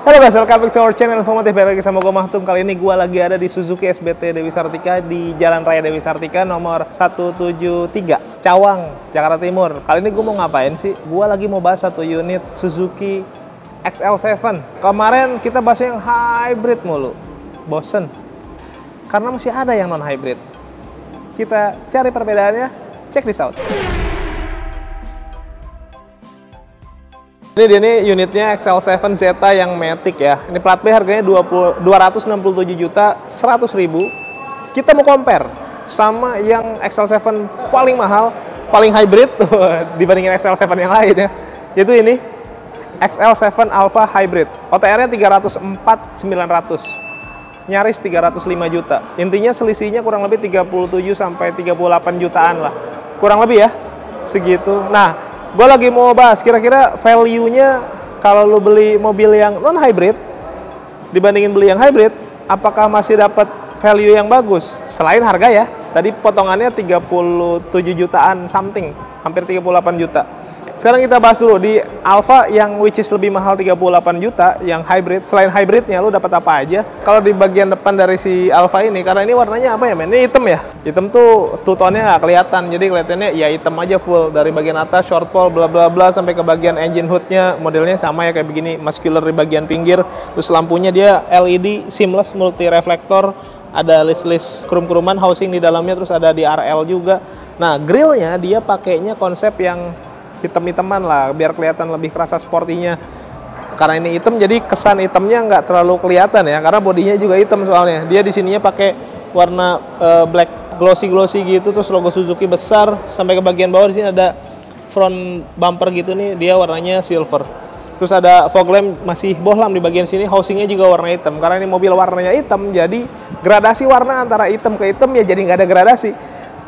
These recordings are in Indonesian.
Halo guys, welcome back to our channel informatif. Balik lagi sama gue Mahtum. Kali ini gue lagi ada di Suzuki SBT Dewi Sartika di Jalan Raya Dewi Sartika nomor 173 Cawang, Jakarta Timur. Kali ini gue mau ngapain sih? Gue lagi mau bahas satu unit Suzuki XL7. Kemarin kita bahas yang hybrid mulu, bosen karena masih ada yang non hybrid. Kita cari perbedaannya, check this out. Ini dia nih unitnya XL7 Zeta yang Matic ya. Ini plat B harganya 267.100.000. Kita mau compare sama yang XL7 paling mahal, paling hybrid dibandingin XL7 yang lain ya. Yaitu ini XL7 Alpha Hybrid. OTR-nya 304.900. Nyaris 305 juta. Intinya selisihnya kurang lebih 37 sampai 38 jutaan lah. Kurang lebih ya. Segitu. Nah, gue lagi mau bahas kira-kira value-nya kalau lo beli mobil yang non-hybrid dibandingin beli yang hybrid, apakah masih dapat value yang bagus? Selain harga ya, tadi potongannya 37 jutaan something, hampir 38 juta. Sekarang kita bahas dulu di Alpha yang which is lebih mahal 38 juta, yang hybrid. Selain hybridnya lo dapat apa aja? Kalau di bagian depan dari si Alpha ini, karena ini warnanya apa ya men? Ini hitam ya? Hitam tuh two-tone-nya nggak kelihatan, jadi kelihatannya ya hitam aja full. Dari bagian atas, short pole, bla bla bla, sampai ke bagian engine hood-nya, modelnya sama ya kayak begini, muscular di bagian pinggir. Terus lampunya dia LED, seamless, multi reflektor, ada list-list krum-kruman, housing di dalamnya, terus ada di RL juga. Nah, grillnya dia pakainya konsep yang hitam-hitaman lah, biar kelihatan lebih kerasa sportinya. Karena ini hitam, jadi kesan hitamnya nggak terlalu kelihatan ya, karena bodinya juga hitam soalnya. Dia di sininya pakai warna black glossy gitu, terus logo Suzuki besar sampai ke bagian bawah. Di sini ada front bumper gitu nih, dia warnanya silver. Terus ada fog lamp masih bohlam di bagian sini, housingnya juga warna hitam. Karena ini mobil warnanya hitam, jadi gradasi warna antara hitam ke hitam ya jadi nggak ada gradasi.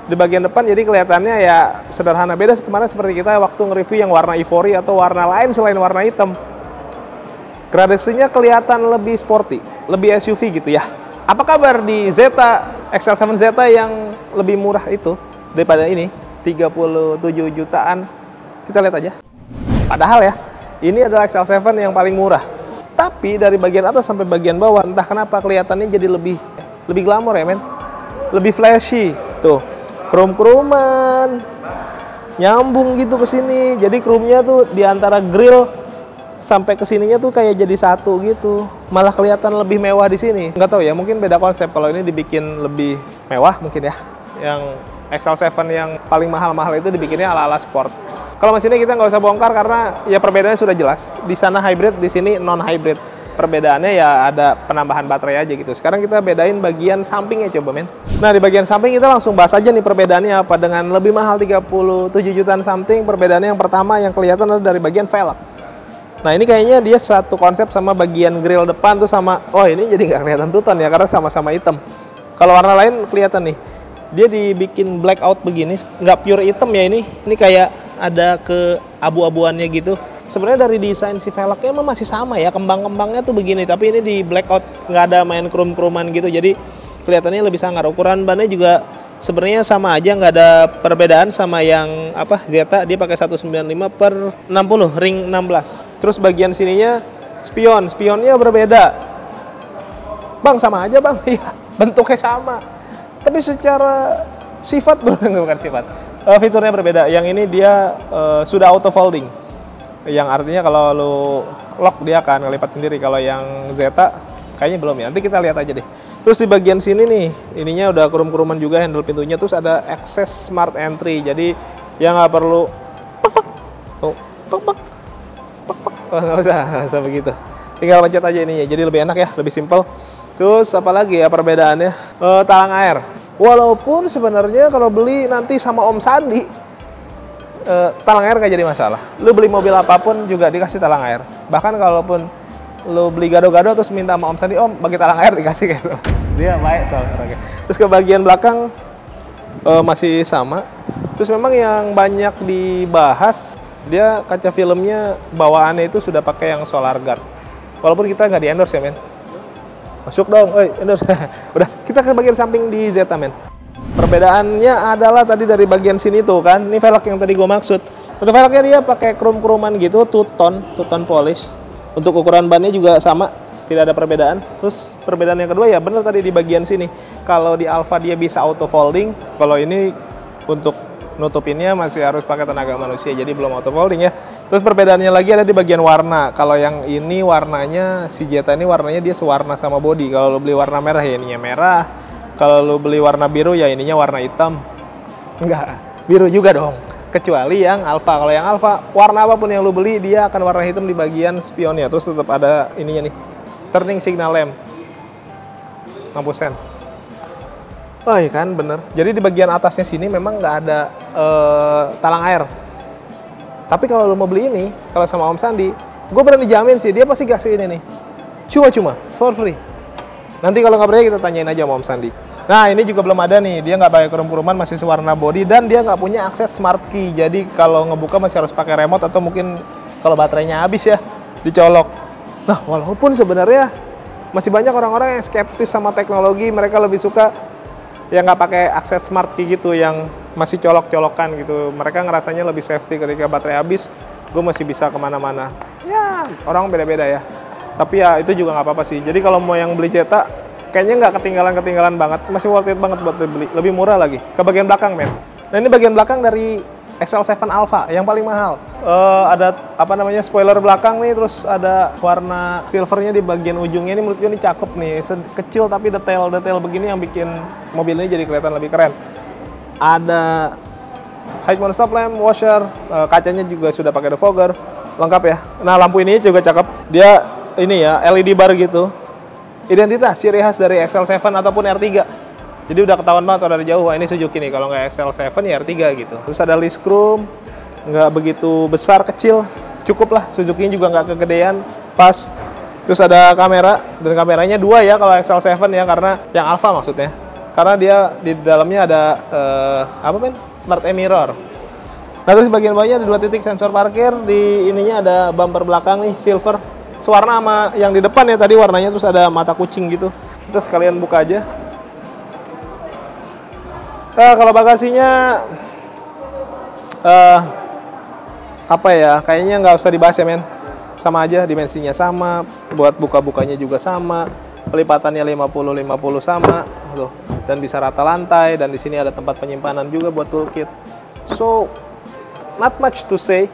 Di bagian depan jadi kelihatannya ya sederhana, beda kemarin seperti kita waktu nge-review yang warna ivory atau warna lain selain warna hitam. Gradasinya kelihatan lebih sporty, lebih SUV gitu ya. Apa kabar di Zeta, XL7 Zeta yang lebih murah itu daripada ini, 37 jutaan? Kita lihat aja. Padahal ya, ini adalah XL7 yang paling murah. Tapi dari bagian atas sampai bagian bawah, entah kenapa kelihatannya jadi lebih glamor ya men. Lebih flashy. Tuh, krum-kruman nyambung gitu ke sini. Jadi krumnya tuh di antara grill sampai ke sininya tuh kayak jadi satu gitu. Malah kelihatan lebih mewah di sini. Nggak tahu ya, mungkin beda konsep. Kalau ini dibikin lebih mewah mungkin ya. Yang XL7 yang paling mahal-mahal itu dibikinnya ala-ala sport. Kalau mesinnya kita nggak usah bongkar karena ya perbedaannya sudah jelas. Di sana hybrid, di sini non-hybrid. Perbedaannya ya ada penambahan baterai aja gitu. Sekarang kita bedain bagian sampingnya coba men. Nah, di bagian samping kita langsung bahas aja nih perbedaannya apa. Dengan lebih mahal 37 jutaan something, perbedaannya yang pertama yang kelihatan adalah dari bagian velg. Nah, ini kayaknya dia satu konsep sama bagian grill depan tuh sama. Oh, ini jadi nggak kelihatan tutan ya karena sama-sama hitam. Kalau warna lain kelihatan nih. Dia dibikin blackout begini, nggak pure hitam ya ini. Ini kayak ada ke abu-abuannya gitu. Sebenarnya dari desain si velgnya emang masih sama ya, kembang-kembangnya tuh begini, tapi ini di blackout, nggak ada main krum-kruman gitu, jadi kelihatannya lebih sangar. Ukuran bannya juga sebenarnya sama aja, nggak ada perbedaan sama yang apa Zeta, dia pakai 195/60 ring 16. Terus bagian sininya spionnya berbeda. Bang, sama aja bang, iya bentuknya sama, tapi secara sifat bukan sifat, fiturnya berbeda. Yang ini dia sudah auto folding. Yang artinya kalau lo lock dia akan ngelipat sendiri. Kalau yang Zeta kayaknya belum ya. Nanti kita lihat aja deh. Terus di bagian sini nih, ininya udah krum-kruman juga handle pintunya. Terus ada access smart entry. Jadi ya nggak perlu tuh nggak usah begitu. Tinggal pencet aja ininya. Jadi lebih enak ya, lebih simple. Terus apa lagi ya perbedaannya? Talang air. Walaupun sebenarnya kalau beli nanti sama Om Sandi, talang air nggak jadi masalah. Lu beli mobil apapun juga dikasih talang air. Bahkan kalaupun lu beli gado-gado terus minta sama Om Sandi, Om bagi talang air, dikasih gitu. Dia baik soalnya. Oke. Terus ke bagian belakang masih sama. Terus memang yang banyak dibahas, dia kaca filmnya bawaannya itu sudah pakai yang solar guard. Walaupun kita nggak di endorse ya men. Masuk dong, endorse. Udah, kita ke bagian samping di Zeta men. Perbedaannya adalah tadi dari bagian sini tuh kan, ini velg yang tadi gue maksud. Untuk velgnya dia pakai krum-kruman gitu, two tone polish. Untuk ukuran bannya juga sama, tidak ada perbedaan. Terus perbedaan yang kedua ya benar tadi di bagian sini. Kalau di Alfa dia bisa auto folding, kalau ini untuk nutupinnya masih harus pakai tenaga manusia, jadi belum auto folding ya. Terus perbedaannya lagi ada di bagian warna. Kalau yang ini warnanya, si Zeta ini warnanya dia sewarna sama body. Kalau lo beli warna merah ya ininya merah. Kalau lo beli warna biru ya ininya warna hitam. Enggak, biru juga dong. Kecuali yang Alfa. Kalau yang Alfa, warna apapun yang lo beli dia akan warna hitam di bagian spionnya. Terus tetap ada ininya nih, turning signal lamp, lampu sen. Oh iya kan, bener. Jadi di bagian atasnya sini memang nggak ada talang air. Tapi kalau lo mau beli ini, kalau sama Om Sandi, gue berani jamin sih, dia pasti kasih ini nih. Cuma-cuma, for free. Nanti kalau nggak percaya kita tanyain aja sama Om Sandi. Nah ini juga belum ada nih, dia nggak pakai kerum-keruman, masih sewarna body, dan dia nggak punya akses smart key. Jadi kalau ngebuka masih harus pakai remote, atau mungkin kalau baterainya habis ya, dicolok. Nah walaupun sebenarnya masih banyak orang-orang yang skeptis sama teknologi, mereka lebih suka yang nggak pakai akses smart key gitu, yang masih colok-colokan gitu. Mereka ngerasanya lebih safety ketika baterai habis, gue masih bisa kemana-mana. Ya, orang beda-beda ya. Tapi ya itu juga nggak apa-apa sih. Jadi kalau mau yang beli Zeta, kayaknya nggak ketinggalan banget. Masih worth it banget buat dibeli. Lebih murah lagi. Ke bagian belakang, men. Nah ini bagian belakang dari XL7 Alpha yang paling mahal. Ada apa namanya spoiler belakang nih, terus ada warna silvernya di bagian ujungnya. Ini menurut gue ini cakep nih, kecil tapi detail-detail begini yang bikin mobil ini jadi kelihatan lebih keren. Ada high mount stop lamp, washer, kacanya juga sudah pakai defogger, lengkap ya. Nah lampu ini juga cakep, dia ini ya LED bar gitu. Identitas ciri khas dari XL7 ataupun R3. Jadi udah ketahuan banget kalau dari jauh, wah ini Suzuki nih, kalau nggak XL7 ya R3 gitu. Terus ada list chrome, nggak begitu besar, kecil, cukup lah. Suzuki juga nggak kegedean, pas. Terus ada kamera, dan kameranya 2 ya kalau XL7 ya, karena yang Alpha maksudnya. Karena dia di dalamnya ada, apa men? Smart mirror. Nah terus bagian bawahnya ada 2 titik sensor parkir, di ininya ada bumper belakang nih, silver. Sewarna sama yang di depan ya tadi warnanya, terus ada mata kucing gitu. Kita sekalian buka aja. Kalau bagasinya apa ya, kayaknya nggak usah dibahas ya men, sama aja, dimensinya sama, buat buka-bukanya juga sama, pelipatannya 50-50 sama tuh, dan bisa rata lantai, dan di sini ada tempat penyimpanan juga buat toolkit. So not much to say.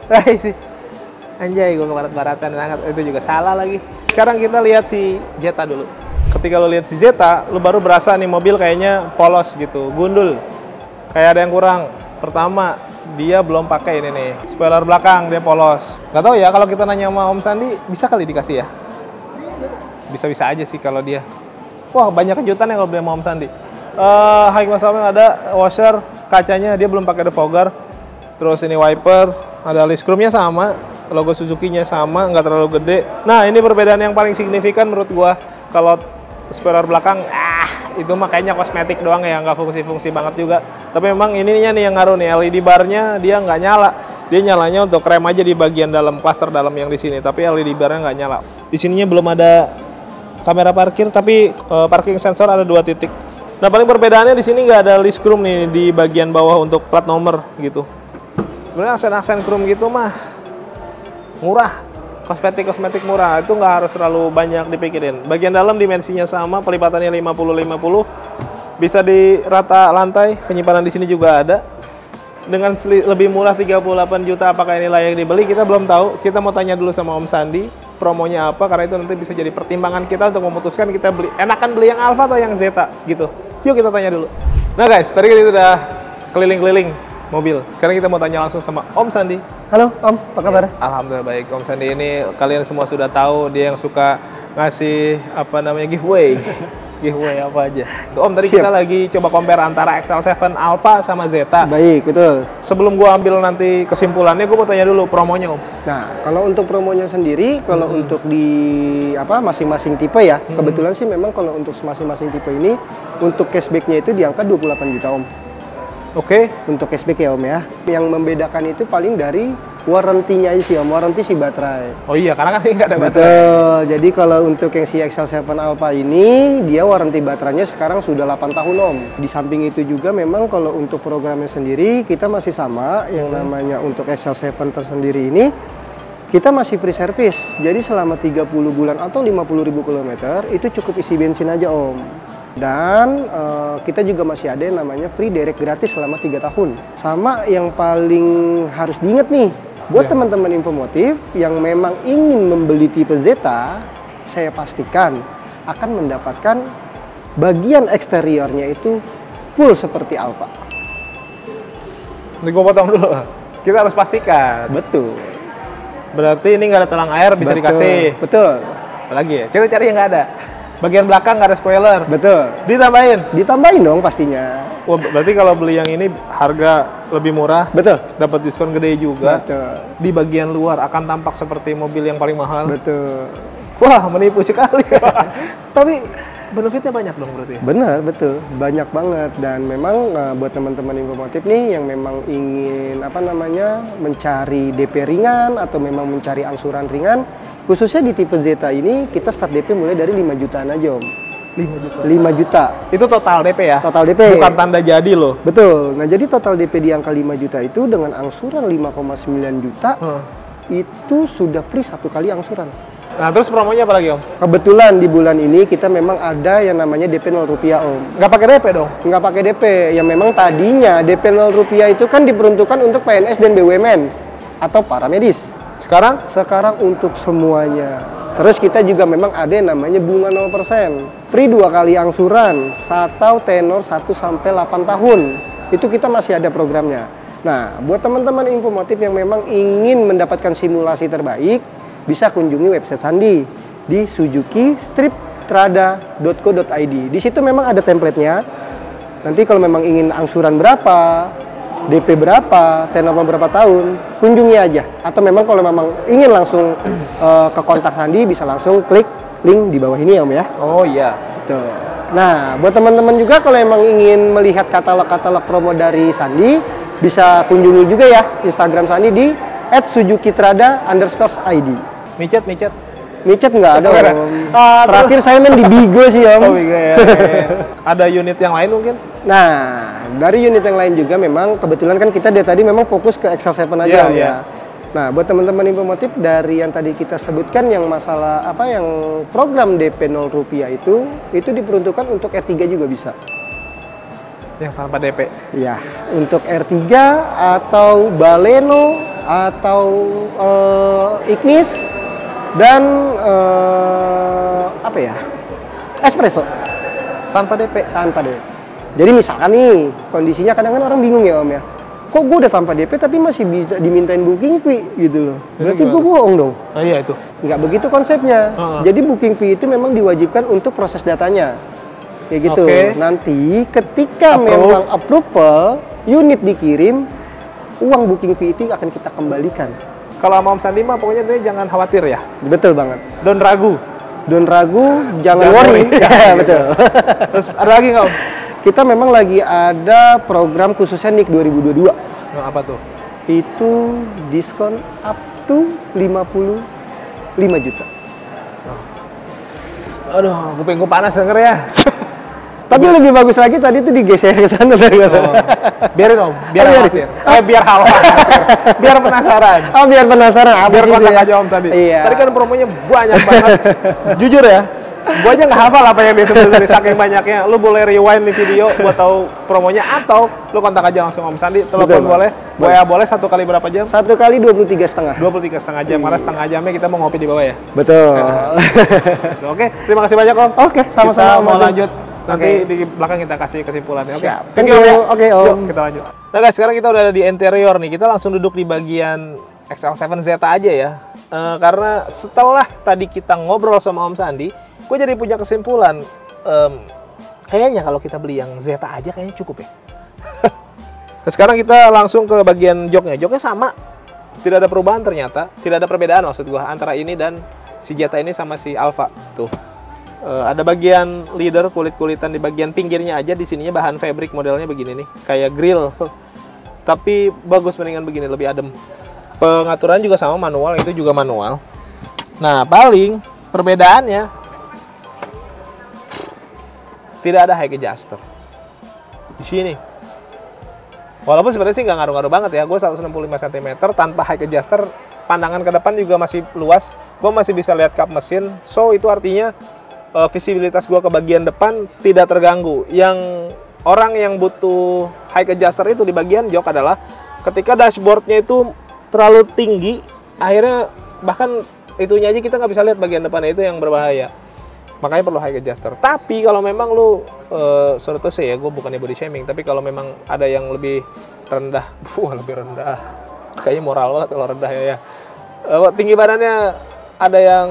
Anjay, gue kebarat-baratan sangat, itu juga salah lagi. Sekarang kita lihat si Zeta dulu. Ketika lo lihat si Zeta, lo baru berasa nih mobil kayaknya polos gitu, gundul. Kayak ada yang kurang. Pertama, dia belum pakai ini nih, spoiler belakang, dia polos. Gak tau ya, kalau kita nanya sama Om Sandi, bisa kali dikasih ya? Bisa-bisa aja sih kalau dia. Wah, banyak kejutan ya kalau beli sama Om Sandi. High masalahnya ada washer, kacanya dia belum pakai defogger. Terus ini wiper, ada list chrome-nya sama, logo Suzuki-nya sama, nggak terlalu gede. Nah, ini perbedaan yang paling signifikan menurut gua. Kalau spoiler belakang, itu mah kayaknya kosmetik doang ya, nggak fungsi-fungsi banget juga. Tapi memang ininya nih yang ngaruh nih, LED barnya dia nggak nyala. Dia nyalanya untuk rem aja di bagian dalam, cluster dalam yang di sini. Tapi LED barnya nggak nyala. Di sininya belum ada kamera parkir, tapi parking sensor ada 2 titik. Nah paling perbedaannya di sini nggak ada list chrome nih di bagian bawah untuk plat nomor gitu. Sebenarnya aksen-aksen chrome gitu mah murah. Kosmetik murah, itu nggak harus terlalu banyak dipikirin. Bagian dalam dimensinya sama, pelipatannya 50-50. Bisa di rata lantai, penyimpanan di sini juga ada. Dengan lebih murah 38 juta, apakah ini layak dibeli? Kita belum tahu. Kita mau tanya dulu sama Om Sandi, promonya apa, karena itu nanti bisa jadi pertimbangan kita untuk memutuskan kita enakan beli yang Alpha atau yang Zeta gitu. Yuk kita tanya dulu. Nah guys, tadi kita udah keliling-keliling mobil. Sekarang kita mau tanya langsung sama Om Sandi. Halo Om, apa kabar? Alhamdulillah baik. Om Sandi ini kalian semua sudah tahu, dia yang suka ngasih apa namanya giveaway. Giveaway apa aja. Om, tadi kita lagi coba compare antara XL7 Alpha sama Zeta. Baik, betul. Sebelum gua ambil nanti kesimpulannya, gua mau tanya dulu promonya Om. Nah, kalau untuk promonya sendiri, kalau untuk di masing-masing tipe ya, kebetulan sih memang kalau untuk masing-masing tipe ini, untuk cashbacknya itu di angka 28 juta Om. Oke. Untuk cashback ya Om ya. Yang membedakan itu paling dari warrantinya aja sih Om, warranti si baterai. Oh iya, karena kan ini nggak ada baterai. Betul. Jadi kalau untuk yang si XL7 Alpha ini, dia warranti baterainya sekarang sudah 8 tahun Om. Di samping itu juga memang kalau untuk programnya sendiri, kita masih sama. Yang namanya untuk XL7 tersendiri ini, Kita masih free service, jadi selama 30 bulan atau 50.000 km itu cukup isi bensin aja Om. Dan kita juga masih ada yang namanya free direct gratis selama 3 tahun. Sama yang paling harus diingat nih, buat teman-teman Infomotif yang memang ingin membeli tipe Zeta, saya pastikan akan mendapatkan bagian eksteriornya itu full seperti Alfa. Ini gue potong dulu. Kita harus pastikan. Betul. Berarti ini nggak ada telang air bisa dikasih. Betul. Apalagi ya? Cari-cari yang nggak ada. Bagian belakang nggak ada spoiler. Betul. Ditambahin? Ditambahin dong pastinya. Wah, berarti kalau beli yang ini harga lebih murah. Betul. Dapat diskon gede juga. Betul. Di bagian luar akan tampak seperti mobil yang paling mahal. Betul. Wah, menipu sekali. Tapi benefitnya banyak dong berarti? Benar, betul. Banyak banget. Dan memang buat teman-teman Infomotif nih yang memang ingin mencari DP ringan atau memang mencari angsuran ringan, khususnya di tipe Zeta ini kita start DP mulai dari 5 jutaan aja Om. 5 juta? 5 juta. Itu total DP ya? Total DP. Bukan tanda jadi loh? Betul. Nah jadi total DP di angka 5 juta itu dengan angsuran 5,9 juta, itu sudah free 1 kali angsuran. Nah terus promonya apa lagi Om? Kebetulan di bulan ini kita memang ada yang namanya DP 0 rupiah Om. Nggak pakai DP dong? Nggak pakai DP. Yang memang tadinya DP 0 rupiah itu kan diperuntukkan untuk PNS dan BUMN atau para medis. Sekarang? Sekarang untuk semuanya. Terus kita juga memang ada yang namanya bunga 0%. Free 2 kali angsuran atau tenor 1 sampai 8 tahun. Itu kita masih ada programnya. Nah, buat teman-teman Infomotif yang memang ingin mendapatkan simulasi terbaik, bisa kunjungi website Sandi di suzukistriptrada.co.id. Di situ memang ada template-nya. Nanti kalau memang ingin angsuran berapa, DP berapa, tenor berapa tahun, kunjungi aja. Atau memang kalau memang ingin langsung ke kontak Sandi, bisa langsung klik link di bawah ini Om ya. Oh iya. Betul. Nah, buat teman-teman juga kalau memang ingin melihat katalog-katalog promo dari Sandi, bisa kunjungi juga ya Instagram Sandi di @suzukitrada_id. Micet? Micet nggak ada Om. Terakhir saya main di Bigo sih Om. Oh Bigo ya. Ada unit yang lain mungkin? Nah, dari unit yang lain juga memang kebetulan kan kita dari tadi memang fokus ke Excel 7 aja Om ya. Nah, buat teman-teman Infomotif dari yang tadi kita sebutkan yang masalah yang program DP 0 rupiah itu diperuntukkan untuk R3 juga bisa. Yang tanpa DP? Iya. Untuk R3 atau Baleno atau Ignis dan Espresso tanpa DP. Jadi misalkan nih kondisinya kadang-kadang orang bingung ya Om ya, kok gue udah tanpa DP tapi masih bisa dimintain booking fee gitu loh, berarti gue bohong dong. Oh iya itu nggak begitu konsepnya. Jadi booking fee itu memang diwajibkan untuk proses datanya kayak gitu. Nanti ketika memang approval unit dikirim, uang booking fee itu akan kita kembalikan. Kalau sama Om Sandi mah pokoknya jangan khawatir ya. Betul banget. Don't ragu, jangan worry. Ya, betul. Terus ada lagi nggak Om? Kita memang lagi ada program khususnya NIK 2022. Apa tuh? Itu diskon up to 55 juta. Aduh, kuping gue panas denger ya. Tapi lebih bagus lagi tadi itu digeser ke sana Biarin Om, biar khawatir. Biar biar penasaran. Biar penasaran. Biar kontak aja Om Sandi. Iya. Tadi kan promonya banyak banget. Jujur ya, gua aja nggak hafal apa yang dia sebutin saking banyaknya. Lu boleh rewind nih video buat tahu promonya atau lu kontak aja langsung Om Sandi. Telepon boleh, WA boleh. 1 kali berapa jam? 1 kali 23,5. 23,5 jam. Karena setengah jamnya kita mau ngopi di bawah ya. Betul. Oke, terima kasih banyak Om. Oke, sama-sama. Kita mau lanjut. Nanti di belakang kita kasih kesimpulannya. Oke. Thank you. Oke Om. Yuk, kita lanjut. Nah guys, sekarang kita udah ada di interior nih. Kita langsung duduk di bagian XL7 Zeta aja ya. Karena setelah tadi kita ngobrol sama Om Sandi, gue jadi punya kesimpulan. Kayaknya kalau kita beli yang Zeta aja kayaknya cukup ya. Nah, sekarang kita langsung ke bagian joknya. Joknya sama. Tidak ada perubahan ternyata. Tidak ada perbedaan maksud gue antara ini dan si Zeta ini sama si Alfa. Tuh. Ada bagian leader kulit-kulitan di bagian pinggirnya aja, di sininya bahan fabric modelnya begini nih, kayak grill. Tapi bagus mendingan begini, lebih adem. Pengaturan juga sama manual, itu juga manual. Nah, paling perbedaannya tidak ada high adjuster di sini. Walaupun sebenarnya sih nggak ngaruh-ngaruh banget ya, gue 165 cm tanpa high adjuster pandangan ke depan juga masih luas. Gue masih bisa lihat kap mesin. So itu artinya visibilitas gue ke bagian depan tidak terganggu. Yang orang yang butuh high adjuster itu di bagian jok adalah ketika dashboardnya itu terlalu tinggi, akhirnya bahkan itunya aja kita nggak bisa lihat bagian depannya, itu yang berbahaya. Makanya perlu high adjuster. Tapi kalau memang lu sorry to say ya, gue bukannya body shaming, tapi kalau memang ada yang lebih rendah, lebih rendah, kayaknya moral banget kalau rendah ya. Tinggi badannya ada yang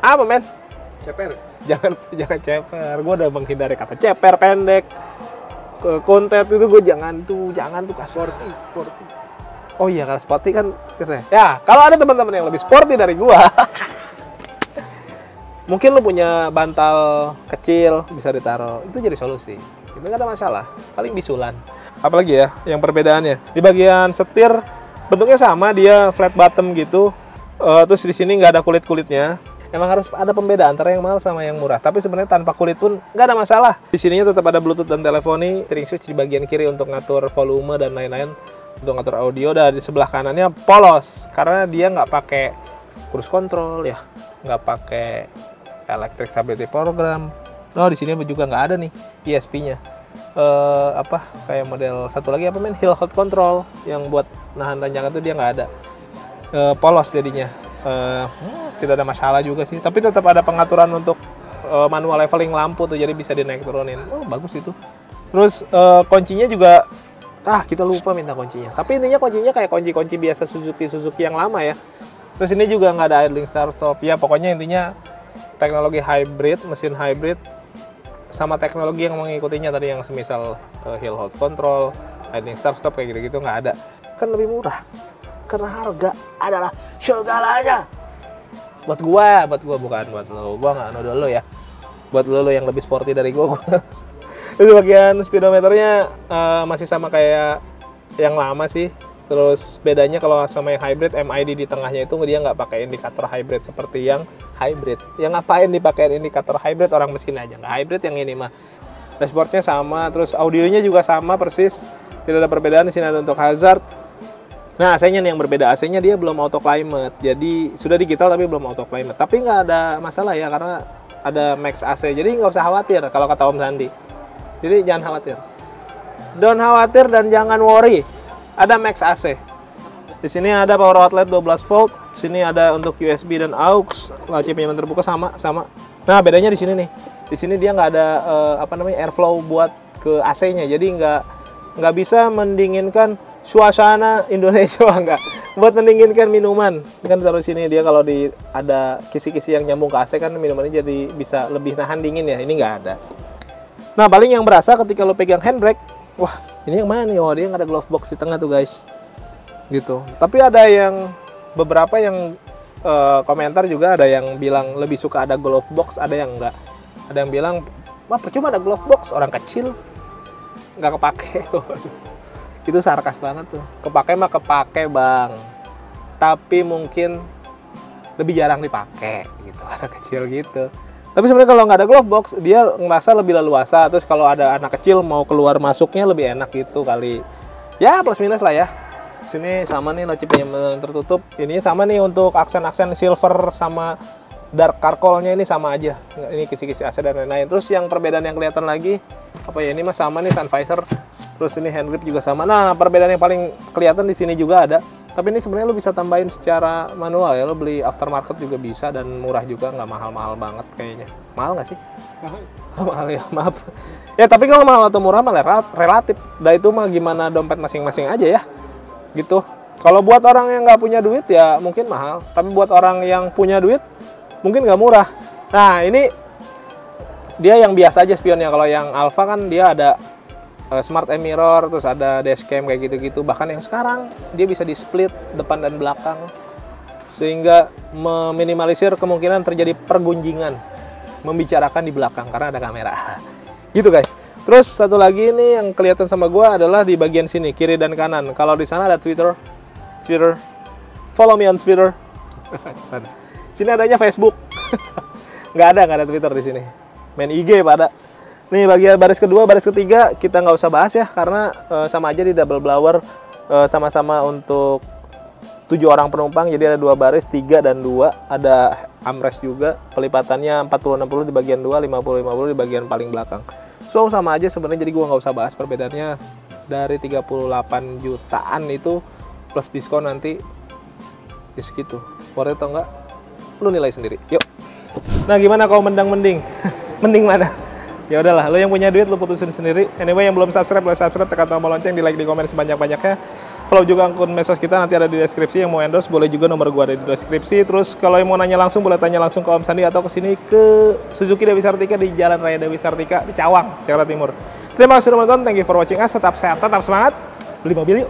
apa men? Ceper. Jangan ceper. Gue udah menghindari kata ceper, pendek, konten itu gue jangan tuh kasar. Sporty. Oh iya, kalau sporty kan keren. Ya, kalau ada teman-teman yang lebih sporty dari gue. Mungkin lu punya bantal kecil bisa ditaruh, itu jadi solusi. Itu nggak ada masalah, paling bisulan. Apalagi ya yang perbedaannya di bagian setir bentuknya sama, dia flat bottom gitu. Terus di sini nggak ada kulit-kulitnya. Emang harus ada pembedaan antara yang mahal sama yang murah. Tapi sebenarnya tanpa kulit pun nggak ada masalah. Di sininya tetap ada Bluetooth dan teleponi, steering switch di bagian kiri untuk ngatur volume dan lain-lain, untuk ngatur audio. Dan di sebelah kanannya polos karena dia nggak pakai cruise control ya, nggak pakai electric stability program. Di sini juga nggak ada nih ESP-nya. Kayak model satu lagi apa men, hill hold control yang buat nahan tanjakan itu dia nggak ada. Polos jadinya. Tidak ada masalah juga sih. Tapi tetap ada pengaturan untuk manual leveling lampu tuh, jadi bisa dinaik turunin. Bagus itu. Terus kuncinya juga kita lupa minta kuncinya. Tapi intinya kuncinya kayak kunci-kunci biasa Suzuki yang lama ya. Terus ini juga nggak ada idling start stop. Ya pokoknya intinya teknologi hybrid, mesin hybrid, sama teknologi yang mengikutinya tadi yang semisal hill hold control, idling start stop kayak gitu-gitu nggak ada. Kan lebih murah. Karena harga adalah segalanya. Buat gua bukan buat lo. Gua nggak nuduh lo ya. Buat lo yang lebih sporty dari gua. Itu bagian speedometernya masih sama kayak yang lama sih. Terus bedanya kalau sama yang hybrid, MID di tengahnya itu dia nggak pakai indikator hybrid seperti yang hybrid. Yang ngapain dipakai indikator hybrid, orang mesin aja, nggak hybrid yang ini mah. Dashboardnya sama, terus audionya juga sama persis. Tidak ada perbedaan. Di sini ada untuk hazard. Nah, AC-nya nih yang berbeda. AC-nya dia belum auto climate. Jadi sudah digital tapi belum auto climate. Tapi nggak ada masalah ya karena ada max AC. Jadi nggak usah khawatir kalau kata Om Sandi. Jadi jangan khawatir. Don't khawatir dan jangan worry. Ada max AC. Di sini ada power outlet 12 volt. Sini ada untuk USB dan aux. Laci penyimpanan terbuka sama. Nah, bedanya di sini nih. Di sini dia nggak ada airflow buat ke AC-nya. Jadi nggak bisa mendinginkan suasana Indonesia nggak. Buat mendinginkan minuman. Kan taruh sini dia kalau ada kisi-kisi yang nyambung ke AC kan minumannya jadi bisa lebih nahan dingin ya. Ini nggak ada. Nah, paling yang berasa ketika lo pegang handbrake, wah, ini yang mana nih? Oh, dia nggak ada glove box di tengah tuh guys. Gitu. Tapi ada yang beberapa yang komentar juga ada yang bilang lebih suka ada glove box, ada yang enggak. Ada yang bilang, wah percuma ada glove box, orang kecil nggak kepake. Itu sarkas banget tuh. Kepake mah kepake bang, tapi mungkin lebih jarang dipakai gitu, karena kecil gitu. Tapi sebenarnya kalau nggak ada glove box, dia ngerasa lebih leluasa. Terus kalau ada anak kecil mau keluar masuknya lebih enak gitu kali. Ya plus minus lah ya. Sini sama nih laci penyimpanan tertutup. Ini sama nih untuk aksen-aksen silver sama dark charcoal-nya ini sama aja. Ini kisi-kisi AC dan lain-lain. Terus yang perbedaan yang kelihatan lagi apa ya, ini mah sama nih sun visor. Terus ini hand grip juga sama. Nah, perbedaan yang paling kelihatan di sini juga ada. Tapi ini sebenarnya lo bisa tambahin secara manual ya. Lo beli aftermarket juga bisa dan murah juga, nggak mahal-mahal banget kayaknya. Mahal nggak sih? Mahal ya, maaf. Ya tapi kalau mahal atau murah mah relatif. Nah itu mah gimana dompet masing-masing aja ya. Gitu. Kalau buat orang yang nggak punya duit ya mungkin mahal. Tapi buat orang yang punya duit mungkin nggak murah. Nah ini dia yang biasa aja spionnya. Kalau yang Alfa kan dia ada smart mirror, terus ada dashcam kayak gitu-gitu. Bahkan yang sekarang dia bisa di split depan dan belakang, sehingga meminimalisir kemungkinan terjadi pergunjingan membicarakan di belakang karena ada kamera. Gitu guys. Terus satu lagi ini yang kelihatan sama gua adalah di bagian sini kiri dan kanan. Kalau di sana ada Twitter, follow me on Twitter. Sini adanya Facebook. nggak ada Twitter di sini. Main IG pada. Nih bagian baris kedua, baris ketiga kita nggak usah bahas ya karena sama aja di double blower, sama-sama untuk 7 orang penumpang, jadi ada 2 baris, 3 dan 2. Ada armrest juga, pelipatannya 40-60 di bagian 2, 50-50 di bagian paling belakang. So sama aja sebenarnya, jadi gua nggak usah bahas perbedaannya. Dari 38 jutaan itu plus diskon nanti ya segitu. Worth it atau enggak? Lu nilai sendiri. Yuk. Nah, gimana kalau mending? Mending mana? Ya udahlah, lo yang punya duit lo putusin sendiri. Anyway, yang belum subscribe, boleh subscribe, tekan tombol lonceng, di like, di komen sebanyak-banyaknya. Follow juga akun medsos kita, nanti ada di deskripsi. Yang mau endorse boleh juga, nomor gua ada di deskripsi. Terus kalau yang mau nanya langsung boleh tanya langsung ke Om Sandi atau ke sini ke Suzuki Dewi Sartika di Jalan Raya Dewi Sartika di Cawang, Jakarta Timur. Terima kasih sudah menonton, thank you for watching us. Tetap sehat, tetap semangat, beli mobil yuk.